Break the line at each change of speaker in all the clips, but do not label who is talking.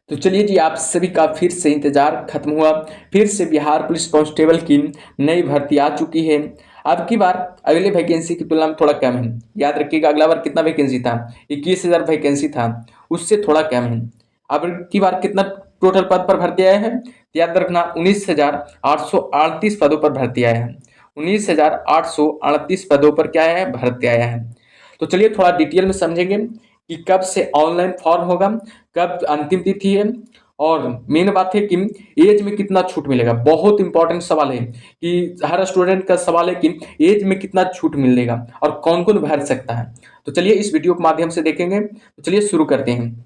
तो चलिए जी, आप सभी का फिर से इंतजार खत्म हुआ। फिर से बिहार पुलिस कांस्टेबल की नई भर्ती आ चुकी है। अब की बार अगले वैकेंसी की तुलना में थोड़ा कम है। याद रखिएगा, अगला बार कितना वैकेंसी था? 21,000 वैकेंसी था, उससे थोड़ा कम है। अब की बार कितना टोटल पद पर भर्ती आया है? याद रखना, 19,838 पदों पर भर्ती आया है। 19,838 पदों पर क्या है? भर्ती आया है। तो चलिए थोड़ा डिटेल में समझेंगे कि कब से ऑनलाइन फॉर्म होगा, कब अंतिम तिथि है, और मेन बात है कि एज में कितना छूट मिलेगा। बहुत इंपॉर्टेंट सवाल है कि हर स्टूडेंट का सवाल है कि एज में कितना छूट मिलेगा और कौन कौन भर सकता है। तो चलिए इस वीडियो के माध्यम से देखेंगे। तो चलिए शुरू करते हैं।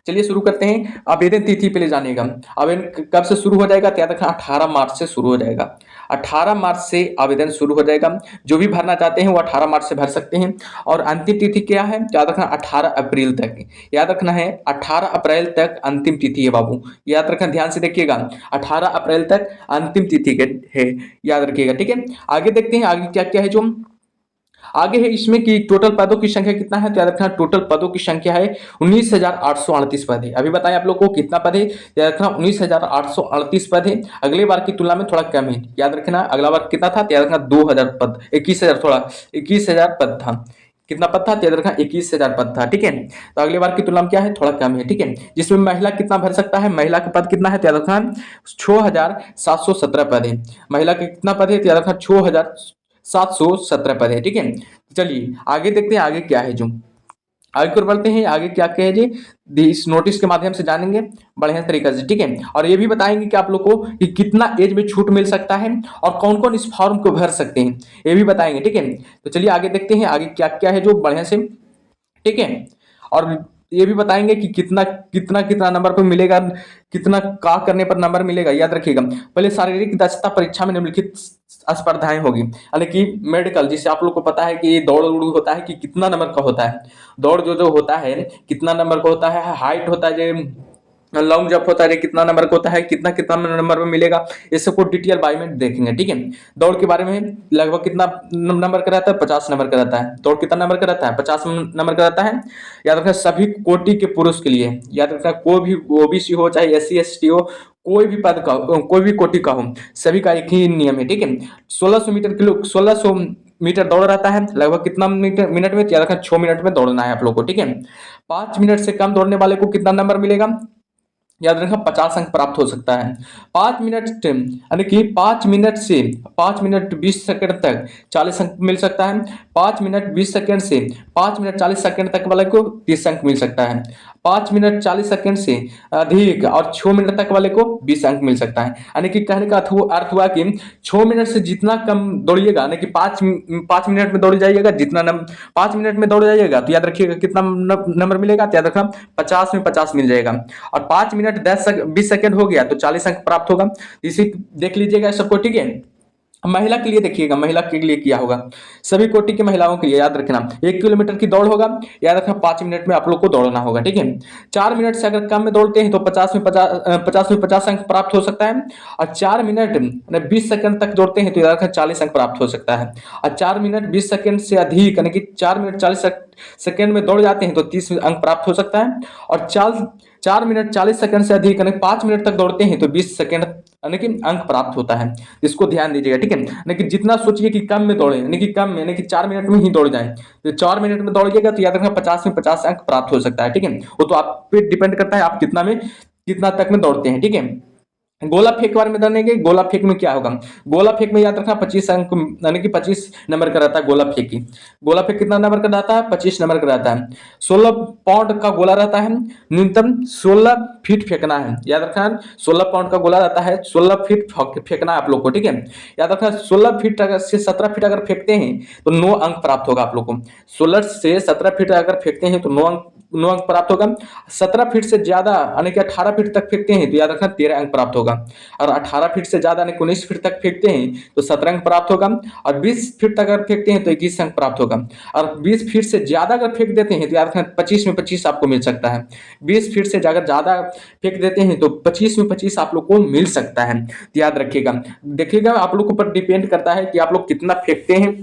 चलिए शुरू करते हैं। आवेदन तिथि पे ले जानेगा। आवेदन कब से शुरू हो जाएगा? तो याद रखना, 18 मार्च से शुरू हो जाएगा। 18 मार्च से आवेदन शुरू हो जाएगा। जो भी भरना चाहते हैं वो 18 मार्च से भर सकते हैं। और अंतिम तिथि क्या है? याद रखना, 18 अप्रैल तक। याद रखना है, 18 अप्रैल तक अंतिम तिथि है बाबू। याद रखना, ध्यान से देखिएगा, 18 अप्रैल तक अंतिम तिथि है। याद रखिएगा, ठीक है। आगे देखते हैं आगे क्या क्या है। जो आगे है इसमें कि टोटल पदों की संख्या कितना है? तो याद रखना, टोटल पदों की संख्या है 19,838 पद है। अभी बताएं आप लोग को कितना पद है? याद रखना, 19,838 पद है। अगले बार की तुलना में थोड़ा कम है। याद रखना, अगला बार कितना था? तो याद रखना 2,000 पद, 21,000, थोड़ा 21,000 पद था। कितना पद था? तो याद रखना 21,000 पद था, ठीक है। तो अगले बार की तुलना में क्या है? थोड़ा कम है, ठीक है। जिसमें महिला कितना भर सकता है? महिला का पद कितना है? तो याद रखना 6,717 पद है। महिला के कितना पद है? तो याद रखना 6,717 पद है, ठीक है। चलिए आगे देखते हैं आगे क्या है। जो आगे की ओर बढ़ते हैं, आगे क्या क्या है जी, इस नोटिस के माध्यम से जानेंगे बढ़िया तरीके से, ठीक है। और ये भी बताएंगे कि आप लोग को कि कितना एज में छूट मिल सकता है और कौन कौन इस फॉर्म को भर सकते हैं, ये भी बताएंगे, ठीक है। तो चलिए आगे देखते हैं आगे क्या क्या है जो बढ़िया से, ठीक है। और ये भी बताएंगे कि कितना कितना कितना नंबर पर मिलेगा, कितना का करने पर नंबर मिलेगा। याद रखिएगा, पहले शारीरिक दक्षता परीक्षा में निम्नलिखित स्पर्धाएं होगी, यानी कि मेडिकल, जिसे आप लोग को पता है कि दौड़ उड़ होता है कि कितना नंबर का होता है। दौड़ जो जो होता है कितना नंबर का होता है। हाइट होता है, लॉन्ग जंप होता है, कितना नंबर का होता है, कितना कितना नंबर में मिलेगा, ये सबको डिटेल बाय में देखेंगे, ठीक है। दौड़ के बारे में लगभग कितना नंबर का रहता है? 50 नंबर का रहता है। दौड़ कितना नंबर का रहता है? 50 नंबर का रहता है। याद रखना, सभी कोटि के पुरुष के लिए। याद रखना, कोई भी ओबीसी हो चाहे SC ST हो, कोई भी पद का, कोई भी कोटि का हो, सभी का एक ही नियम है, ठीक है। 1600 मीटर किलो 1600 मीटर दौड़ रहता है। लगभग कितना मिनट में? याद रखना 6 मिनट में दौड़ना है आप लोग को, ठीक है। 5 मिनट से कम दौड़ने वाले को कितना नंबर मिलेगा? याद रखना, 50 अंक प्राप्त हो सकता है। 5 मिनट यानी कि 5 मिनट से 5 मिनट 20 सेकंड तक 40 अंक मिल सकता है। 5 मिनट 20 सेकंड से 5 मिनट 40 सेकंड तक वाले को 30 अंक मिल सकता है। 5 मिनट 40 सेकंड से अधिक और 6 मिनट तक वाले को 20 अंक मिल सकता है। यानी कि कहने का अर्थ हुआ कि 6 मिनट से जितना कम दौड़िएगा, यानी कि 5 मिनट में दौड़ जाइएगा, जितना 5 मिनट में दौड़ जाइएगा तो याद रखिएगा कितना नंबर मिलेगा? तो याद रखना 50 में 50 मिल जाएगा। और 5 मिनट 20 सेकंड हो गया तो 40 अंक प्राप्त होगा। इसी देख लीजिएगा सबको, ठीक है। महिला के लिए देखिएगा, महिला के लिए क्या होगा? सभी कोटि की महिलाओं के लिए याद रखना 1 किलोमीटर की दौड़ होगा। याद रखना 5 मिनट में आप लोग को दौड़ना होगा, ठीक है। 4 मिनट से अगर कम में दौड़ते हैं तो 50 अंक प्राप्त हो सकता है। और 4 मिनट 20 सेकंड तक दौड़ते हैं तो याद रखना 40 अंक प्राप्त हो सकता है। और 4 मिनट 20 सेकंड से अधिक, यानी कि 4 मिनट 40 सेकंड में दौड़ जाते हैं तो 30 अंक प्राप्त हो सकता है। और 4 मिनट 40 सेकंड से अधिक, यानी 5 मिनट तक दौड़ते हैं तो 20 सेकंड यानी कि अंक प्राप्त होता है। इसको ध्यान दीजिएगा, ठीक है। यानी कि जितना सोचिए कि कम में दौड़े, यानी कि कम में, यानी कि 4 मिनट में ही दौड़ जाए, तो 4 मिनट में दौड़िएगा तो याद रखना 50 में 50 अंक प्राप्त हो सकता है, ठीक है। वो तो आप पे डिपेंड करता है आप कितना तक में दौड़ते हैं, ठीक है। गोला फेंक के बारे में जानेंगे। गोला फेंक में क्या होगा? गोला फेंक में याद रखना 25 अंक, यानी कि 25 नंबर का रहता है गोला फेंक की। गोला फेंक कितना नंबर का रहता है? 25 नंबर का रहता है। 16 पाउंड का गोला रहता है। न्यूनतम 16 फीट फेंकना है। याद रखना 16 पाउंड का गोला रहता है, 16 फीट फेंकना है आप लोग को, ठीक है। याद रखना 16 फीट अगर से 17 फीट अगर फेंकते हैं तो 9 अंक प्राप्त होगा आप लोग को। 16 से 17 फीट अगर फेंकते हैं तो 9 अंक प्राप्त होगा। 17 फीट से ज्यादा यानी कि 18 फीट तक फेंकते हैं तो याद रखना 13 अंक प्राप्त होगा। और 18 फीट से ज्यादा यानी 19 फीट तक फेंकते हैं तो 17 अंक प्राप्त होगा। और 20 फीट तक अगर फेंकते हैं तो 21 अंक प्राप्त होगा। और 20 फीट से ज्यादा अगर फेंक देते हैं तो याद रखना 25 में 25 आपको मिल सकता है। 20 फीट से अगर ज्यादा फेंक देते हैं तो 25 में 25 आप लोग को मिल सकता है। तो याद रखिएगा, देखिएगा आप लोग के ऊपर डिपेंड करता है कि आप लोग कितना फेंकते हैं।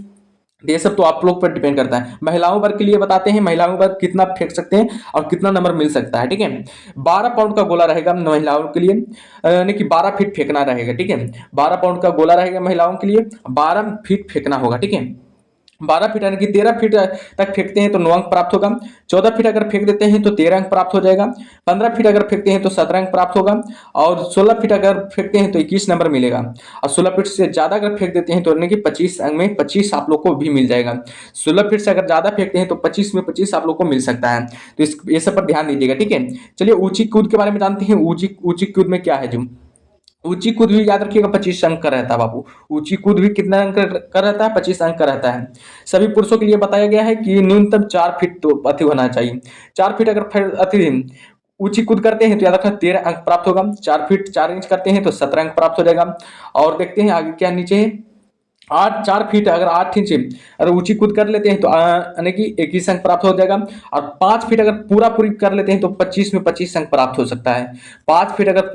तो ये सब तो आप लोग पर डिपेंड करता है। महिलाओं वर्ग के लिए बताते हैं, महिलाओं वर्ग कितना फेंक सकते हैं और कितना नंबर मिल सकता है। ठीक है, 12 पाउंड का गोला रहेगा महिलाओं के लिए, यानी कि 12 फीट फेंकना रहेगा। ठीक है, 12 पाउंड का गोला रहेगा महिलाओं के लिए, 12 फीट फेंकना होगा। ठीक है, 12 फीट यानी कि 13 फीट तक फेंकते हैं तो 9 अंक प्राप्त होगा। 14 फीट अगर फेंक देते हैं तो 13 अंक प्राप्त हो जाएगा। 15 फीट अगर फेंकते हैं तो 17 अंक प्राप्त होगा। और 16 फीट अगर फेंकते हैं तो 21 नंबर मिलेगा। और 16 फीट से ज्यादा अगर फेंक देते हैं तो यानी कि 25 अंक में 25 आप लोग को भी मिल जाएगा। 16 फीट से अगर ज्यादा फेंकते हैं तो 25 में 25 आप लोग को मिल सकता है। तो इस ये सब पर ध्यान दीजिएगा। ठीक है, चलिए ऊंची कूद के बारे में जानते हैं। ऊंची ऊंची कूद में क्या है जो ऊंची कूद भी याद रखिएगा 25 अंक का रहता है बाबू। ऊंची कूद भी कितना अंक का रहता है? 25 अंक का रहता है। सभी पुरुषों के लिए बताया गया है कि न्यूनतम 4 फीट तो अति होना चाहिए। 4 फीट अगर अति ऊंची कूद करते हैं तो याद रखना 13 अंक प्राप्त होगा। 4 फीट 4 इंच करते हैं तो 17 अंक प्राप्त हो जाएगा। और देखते हैं आगे क्या नीचे है। 4 फीट अगर 8 इंच अगर ऊंची कूद कर लेते हैं तो यानी कि 21 अंक प्राप्त हो जाएगा। और 5 फीट अगर पूरी कर लेते हैं तो 25 में 25 अंक प्राप्त हो सकता है। 5 फीट अगर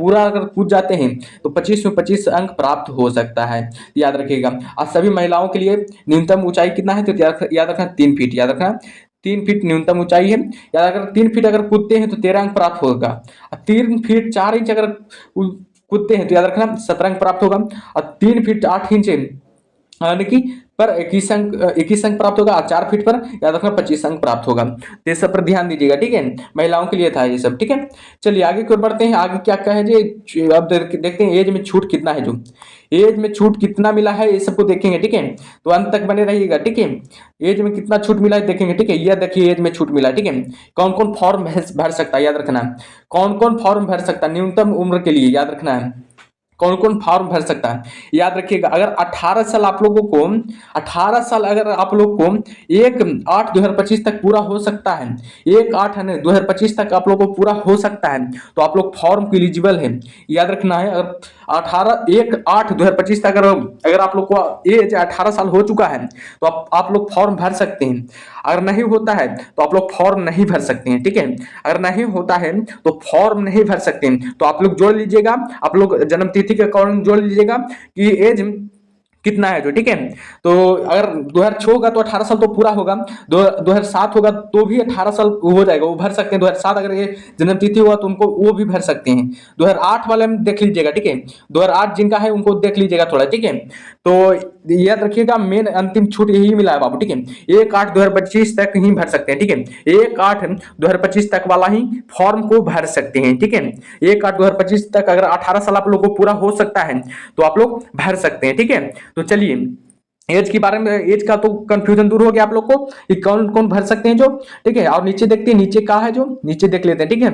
कूद जाते हैं तो 25 में 25 अंक प्राप्त हो सकता है, याद रखिएगा। और सभी महिलाओं के लिए न्यूनतम ऊंचाई कितना है? तो याद रखना 3 फीट, याद रखना 3 फीट न्यूनतम ऊंचाई है। या अगर 3 फीट अगर कूदते हैं तो 13 अंक प्राप्त होगा। 3 फीट 4 इंच अगर कूदते हैं तो याद रखना 17 अंक प्राप्त होगा। और 3 फीट 8 इंच यानी कि पर 21 अंक प्राप्त होगा। 4 फीट पर याद रखना 25 अंक प्राप्त होगा। तो ये सब पर ध्यान दीजिएगा। ठीक है, महिलाओं के लिए था ये सब। ठीक है, चलिए आगे की ओर बढ़ते हैं। आगे क्या क्या है जी, अब देखते हैं एज में छूट कितना है। जो एज में छूट कितना मिला है ये सबको देखेंगे। ठीक है, तो अंत तक बने रहिएगा। ठीक है, एज में कितना छूट मिला है देखेंगे। ठीक है, यह देखिए एज में छूट मिला है। ठीक है, कौन कौन फॉर्म भर सकता है याद रखना है। कौन कौन फॉर्म भर सकता है न्यूनतम उम्र के लिए, याद रखना है। कौन कौन फॉर्म भर सकता है याद रखिएगा। अगर 18 साल आप लोगों को 18 साल अगर आप लोग को 1/8/2025 तक पूरा हो सकता है, 1/8/2025 तक आप लोग को पूरा हो सकता है तो आप लोग फॉर्म के एलिजिबल है, याद रखना है। अगर 1/8/2025 तक अगर आप लोग को एज 18 साल हो चुका है तो आप लोग फॉर्म भर सकते हैं। अगर नहीं होता है तो आप लोग फॉर्म नहीं भर सकते हैं। ठीक है, अगर नहीं होता है तो फॉर्म नहीं भर सकते हैं। तो आप लोग जोड़ लीजिएगा, आप लोग जन्म तिथि के अकॉर्डिंग जोड़ लीजिएगा कि एज कितना है जो। ठीक है, तो अगर 2006 होगा तो 18 साल तो पूरा होगा। 2007 होगा तो भी 18 साल हो जाएगा, वो भर सकते हैं। 2007 अगर ये जन्म तिथि हुआ तो उनको वो भी भर सकते हैं। 2008 वाले में देख लीजिएगा। ठीक है, 2008 जिनका है उनको देख लीजिएगा थोड़ा। ठीक है, तो याद रखिएगा मेन अंतिम छूट यही मिला है बाबू। ठीक है, 1/8/2025 तक ही भर सकते हैं। ठीक है, 1/8/2025 तक वाला ही फॉर्म को भर सकते हैं। ठीक है, 1/8/2025 तक अगर 18 साल आप लोग को पूरा हो सकता है तो आप लोग भर सकते हैं। ठीक है, तो चलिए एज के बारे में, एज का तो कंफ्यूजन दूर हो गया आप लोग को कि कौन कौन भर सकते हैं जो। ठीक है, और नीचे देखते हैं नीचे का है जो, नीचे देख लेते हैं। ठीक है,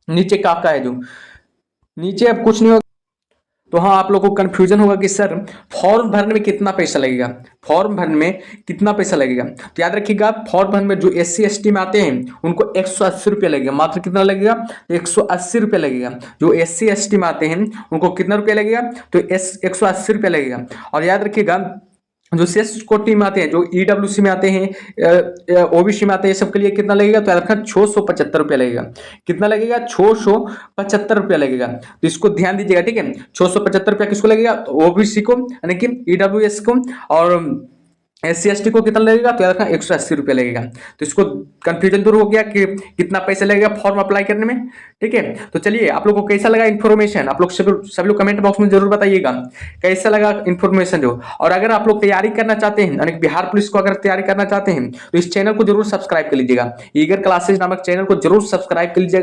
नीचे का है जो, नीचे अब कुछ नहीं होगा। तो हाँ, आप लोगों को कंफ्यूजन होगा कि सर फॉर्म भरने में कितना पैसा लगेगा, फॉर्म भरने में कितना पैसा लगेगा। तो याद रखिएगा फॉर्म भरने में जो SC ST में आते हैं उनको 180 रुपये लगेगा। मात्र कितना लगेगा? 180 रुपये लगेगा। जो SC ST में आते हैं उनको कितना रुपया लगेगा? तो 180 रुपये लगेगा। और याद रखिएगा जो शेष कोटि में आते हैं, जो EWC में आते हैं, OBC में आते हैं, सबके लिए कितना लगेगा? तो याद रखना 675 रुपया लगेगा। कितना लगेगा? 675 रुपया लगेगा। तो इसको ध्यान दीजिएगा। ठीक है, 675 रुपया किसको लगेगा? तो OBC को यानी कि EWS को। और SC ST को कितना लगेगा? तो याद रखना 180 रुपया लगेगा। तो इसको कंफ्यूजन दूर हो गया कि कितना पैसा लगेगा फॉर्म अप्लाई करने में। ठीक है, तो चलिए आप लोग को कैसा लगा इन्फॉर्मेशन, आप लोग सब लोग कमेंट बॉक्स में जरूर बताइएगा कैसा लगा इन्फॉर्मेशन जो। और अगर आप लोग तैयारी करना चाहते हैं यानी बिहार पुलिस को अगर तैयारी करना चाहते हैं तो इस चैनल को जरूर सब्सक्राइब कर लीजिएगा। ईगर क्लासेज नामक चैनल को जरूर सब्सक्राइब कर लीजिएगा।